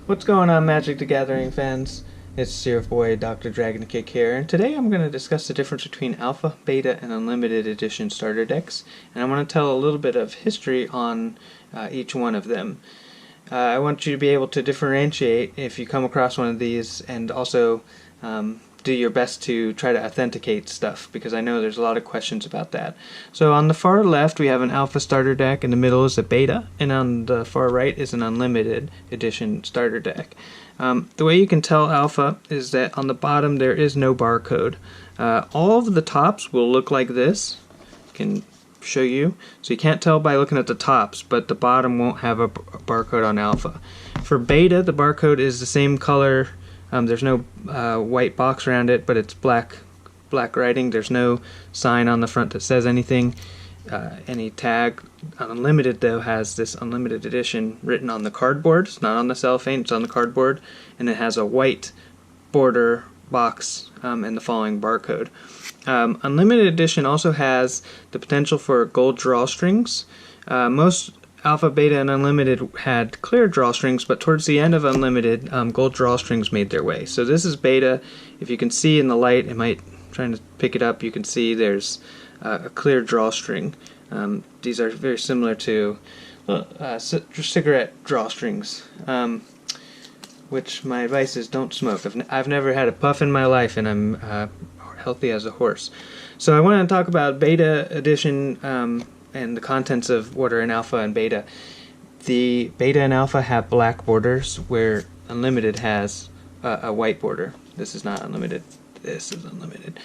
What's going on, Magic the Gathering fans? It's your boy, Dr. Dragon Kick here, and today I'm going to discuss the difference between Alpha, Beta, and Unlimited Edition starter decks, and I want to tell a little bit of history on each one of them. I want you to be able to differentiate if you come across one of these, and also do your best to try to authenticate stuff, because I know there's a lot of questions about that. So on the far left we have an Alpha starter deck, in the middle is a Beta, and on the far right is an Unlimited Edition starter deck. The way you can tell Alpha is that on the bottom there is no barcode. All of the tops will look like this. I can show you. So you can't tell by looking at the tops, but the bottom won't have a barcode on Alpha. For Beta, the barcode is the same color. There's no white box around it, but it's black writing. There's no sign on the front that says anything, any tag. Unlimited, though, has this Unlimited Edition written on the cardboard. It's not on the cellophane, it's on the cardboard, and it has a white border box and the following barcode. Unlimited Edition also has the potential for gold drawstrings. Most Alpha, Beta, and Unlimited had clear drawstrings, but towards the end of Unlimited, gold drawstrings made their way. So this is Beta. If you can see in the light, trying to pick it up, you can see there's a clear drawstring. These are very similar to cigarette drawstrings, which my advice is don't smoke. I've never had a puff in my life, and I'm healthy as a horse. So I want to talk about Beta Edition and the contents of what are in Alpha and Beta. The Beta and Alpha have black borders, where Unlimited has a white border. This is not Unlimited. This is Unlimited.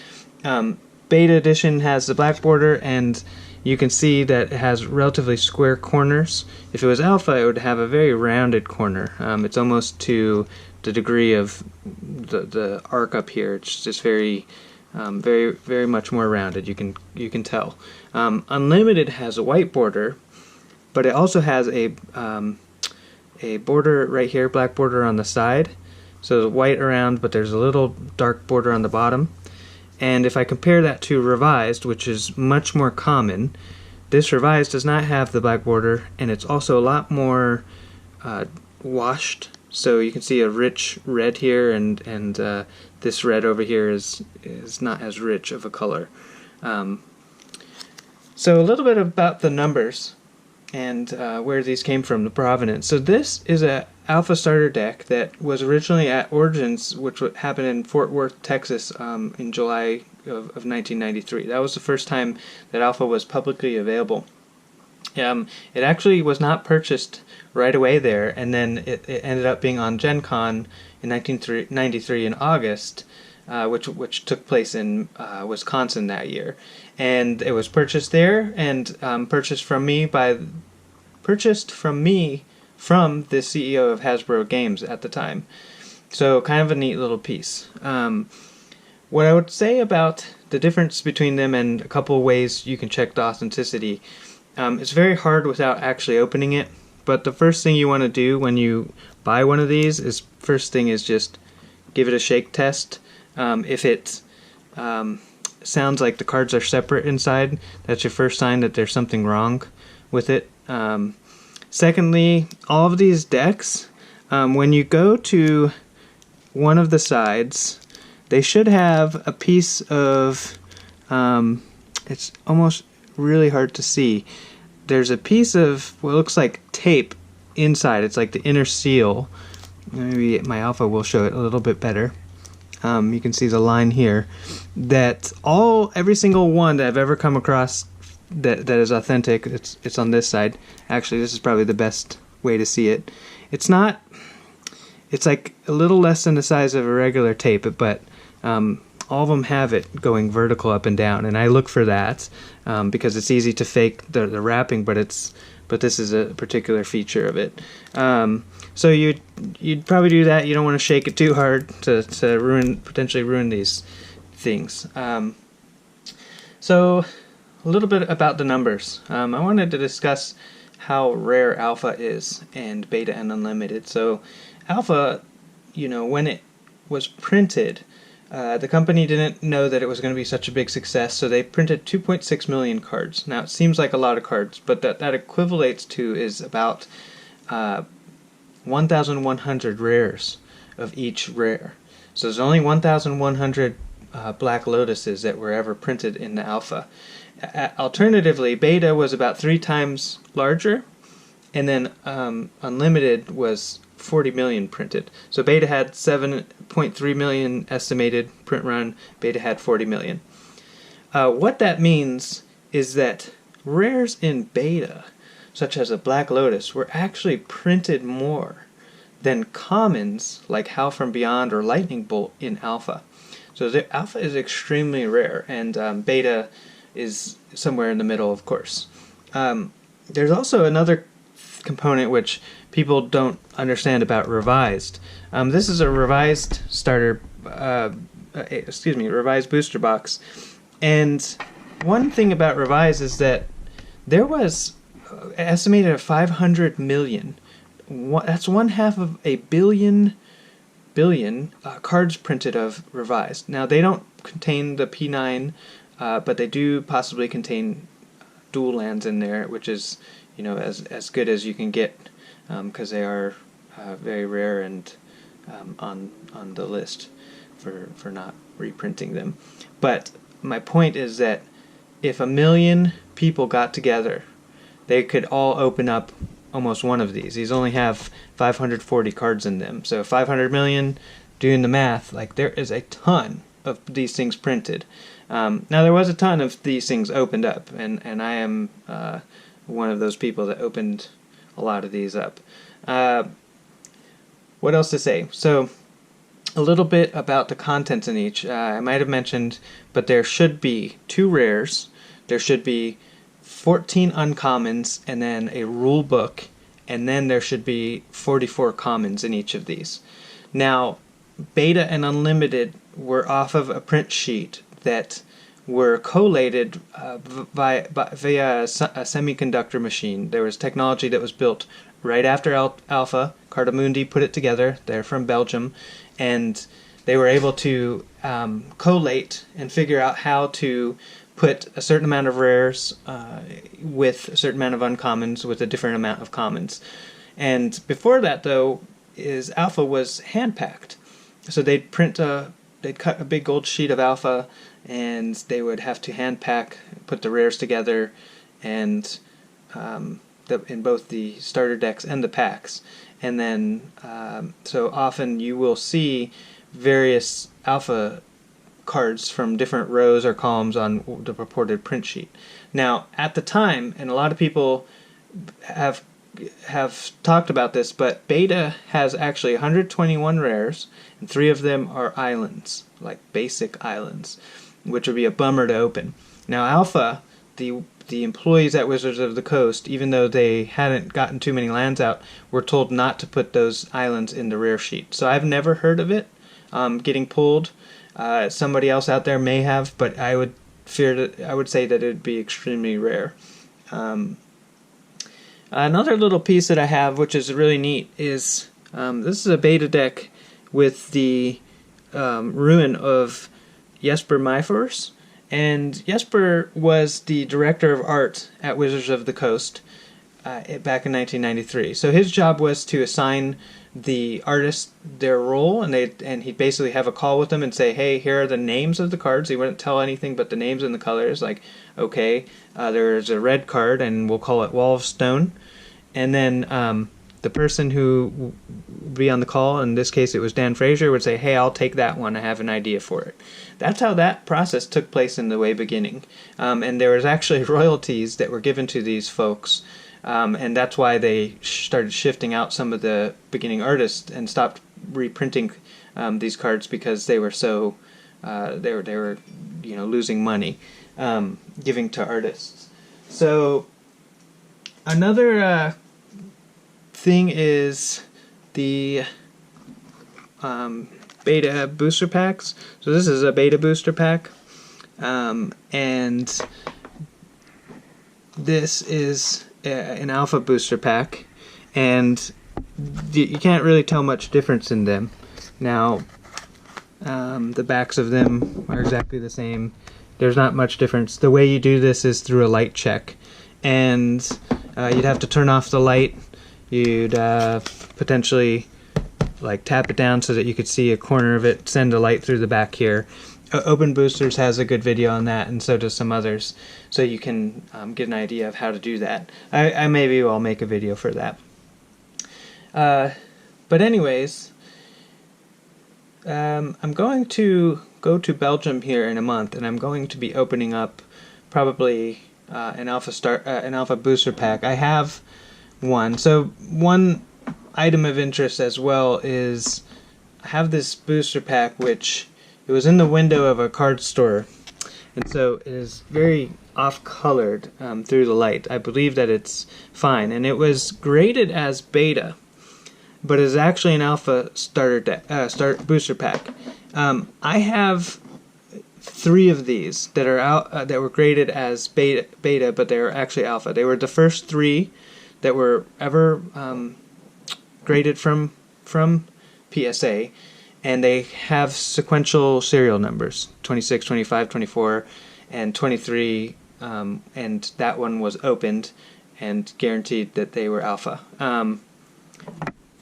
Beta Edition has the black border, and you can see that it has relatively square corners. If it was Alpha, it would have a very rounded corner. It's almost to the degree of the arc up here. It's just very much more rounded. You can tell. Unlimited has a white border, but it also has a border right here, black border on the side. So white around, but there's a little dark border on the bottom. And if I compare that to Revised, which is much more common, this Revised does not have the black border, and it's also a lot more washed. So you can see a rich red here, and this red over here is not as rich of a color. So a little bit about the numbers and where these came from, the provenance. So this is a Alpha starter deck that was originally at Origins, which happened in Fort Worth, Texas, in July of 1993. That was the first time that Alpha was publicly available. It actually was not purchased right away there, and then it ended up being on Gen Con in 1993 in August, which took place in Wisconsin that year. And it was purchased there, and purchased from me from the CEO of Hasbro Games at the time. So kind of a neat little piece. What I would say about the difference between them, and a couple ways you can check the authenticity, it's very hard without actually opening it, but the first thing you want to do when you buy one of these is, first thing is just give it a shake test. If it sounds like the cards are separate inside, that's your first sign that there's something wrong with it. Secondly, all of these decks, when you go to one of the sides, they should have a piece of, it's almost really hard to see. There's a piece of what looks like tape inside. It's like the inner seal. Maybe my Alpha will show it a little bit better. You can see the line here. That every single one that I've ever come across that is authentic, it's on this side. Actually, this is probably the best way to see it. It's like a little less than the size of a regular tape, but all of them have it going vertical up and down, and I look for that because it's easy to fake the wrapping, but this is a particular feature of it. So you'd probably do that. You don't want to shake it too hard to potentially ruin these things. So a little bit about the numbers. I wanted to discuss how rare Alpha is, and Beta and Unlimited. So Alpha, when it was printed, the company didn't know that it was going to be such a big success, so they printed 2.6 million cards. Now, it seems like a lot of cards, but that equivalates to is about 1,100 rares of each rare. So there's only 1,100 Black Lotuses that were ever printed in the alpha. Alternatively, beta was about 3 times larger, and then unlimited was 40 million printed. So beta had 7.3 million estimated print run, beta had 40 million. What that means is that rares in beta, such as a Black Lotus, were actually printed more than commons like Howl from Beyond or Lightning Bolt in alpha. So the alpha is extremely rare, and beta is somewhere in the middle, of course. There's also another component which people don't understand about revised. This is a revised starter, revised booster box. And one thing about revised is that there was estimated at 500 million. That's 1/2 of a billion cards printed of revised. Now they don't contain the P9, but they do possibly contain dual lands in there, which is, you know, as good as you can get, because they are very rare and on the list for not reprinting them. But my point is that if 1 million people got together, they could all open up almost one of these. These only have 540 cards in them. So 500 million, doing the math, like there is a ton of these things printed. Now there was a ton of these things opened up, and I am one of those people that opened a lot of these up. What else to say? So a little bit about the contents in each. I might have mentioned, but there should be 2 rares, there should be 14 uncommons, and then a rule book, and then there should be 44 commons in each of these. Now, beta and unlimited were off of a print sheet that were collated via a semiconductor machine. There was technology that was built right after Alpha. Cartamundi put it together. They're from Belgium, and they were able to collate and figure out how to put a certain amount of rares with a certain amount of uncommons with a different amount of commons. And before that, though, is Alpha was hand-packed. So they'd cut a big gold sheet of Alpha, and they would have to hand-pack, put the rares together, and in both the starter decks and the packs. And then, so often you will see various Alpha cards from different rows or columns on the purported print sheet. Now, at the time, and a lot of people have talked about this, but beta has actually 121 rares, and 3 of them are islands, like basic islands, which would be a bummer to open. Now, Alpha, the employees at Wizards of the Coast, even though they hadn't gotten too many lands out, were told not to put those islands in the rare sheet. So I've never heard of it getting pulled. Somebody else out there may have, but I would say that it would be extremely rare. Another little piece that I have, which is really neat, is this is a beta deck with the ruin of Jesper Myfors. And Jesper was the director of art at Wizards of the Coast back in 1993. So his job was to assign the artist their role, and he'd basically have a call with them and say, hey, here are the names of the cards. He wouldn't tell anything but the names and the colors, like, okay, there's a red card, and we'll call it Wall of Stone. And then the person who would be on the call, in this case it was Dan Fraser, would say, hey, I'll take that one, I have an idea for it. That's how that process took place in the way beginning. And there was actually royalties that were given to these folks, and that's why they started shifting out some of the beginning artists and stopped reprinting these cards, because they were so they were losing money giving to artists. So another thing is the beta booster packs. So this is a beta booster pack, and this is an alpha booster pack, and you can't really tell much difference in them. Now, the backs of them are exactly the same. There's not much difference. The way you do this is through a light check, and you'd have to turn off the light. You'd potentially like tap it down so that you could see a corner of it, send a light through the back here. Open Boosters has a good video on that, and so does some others, so you can get an idea of how to do that. I maybe will make a video for that. But anyways, I'm going to go to Belgium here in a month, and I'm going to be opening up probably an alpha booster pack. I have one. So one item of interest as well is I have this booster pack, which it was in the window of a card store, and so it is very off-colored through the light. I believe that it's fine, and it was graded as beta, but is actually an alpha booster pack. I have 3 of these that are out that were graded as beta, but they were actually alpha. They were the first 3 that were ever graded from PSA, and they have sequential serial numbers: 26, 25, 24, and 23. And that one was opened and guaranteed that they were alpha.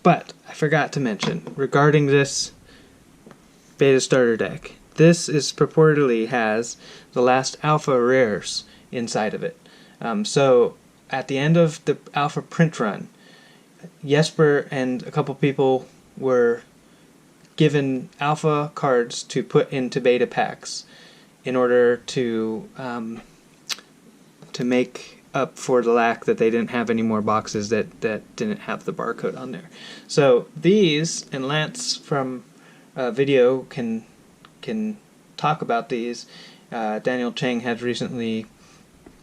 But I forgot to mention regarding this beta starter deck. This is purportedly has the last alpha rares inside of it. So at the end of the alpha print run, Jesper and a couple people were given alpha cards to put into beta packs in order to make up for the lack that they didn't have any more boxes that didn't have the barcode on there. So these, and Lance from video can talk about these. Daniel Chang had recently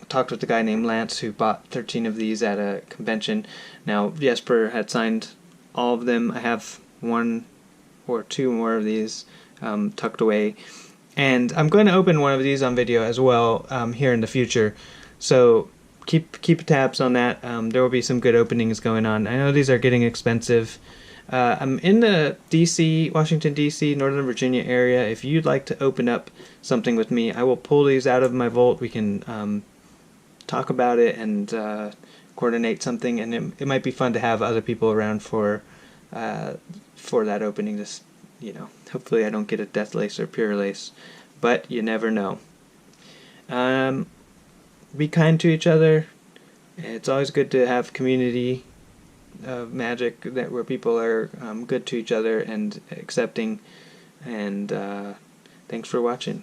talked with a guy named Lance who bought 13 of these at a convention. Now Jesper had signed all of them. I have 1 or 2 more of these tucked away, and I'm going to open one of these on video as well here in the future. So keep tabs on that. There will be some good openings going on. I know these are getting expensive. I'm in the Washington DC, Northern Virginia area. If you'd like to open up something with me, I will pull these out of my vault. We can talk about it and coordinate something, and it might be fun to have other people around for that opening. Just, hopefully I don't get a death lace or pure lace, but you never know. Be kind to each other. It's always good to have community of Magic where people are good to each other and accepting. And thanks for watching.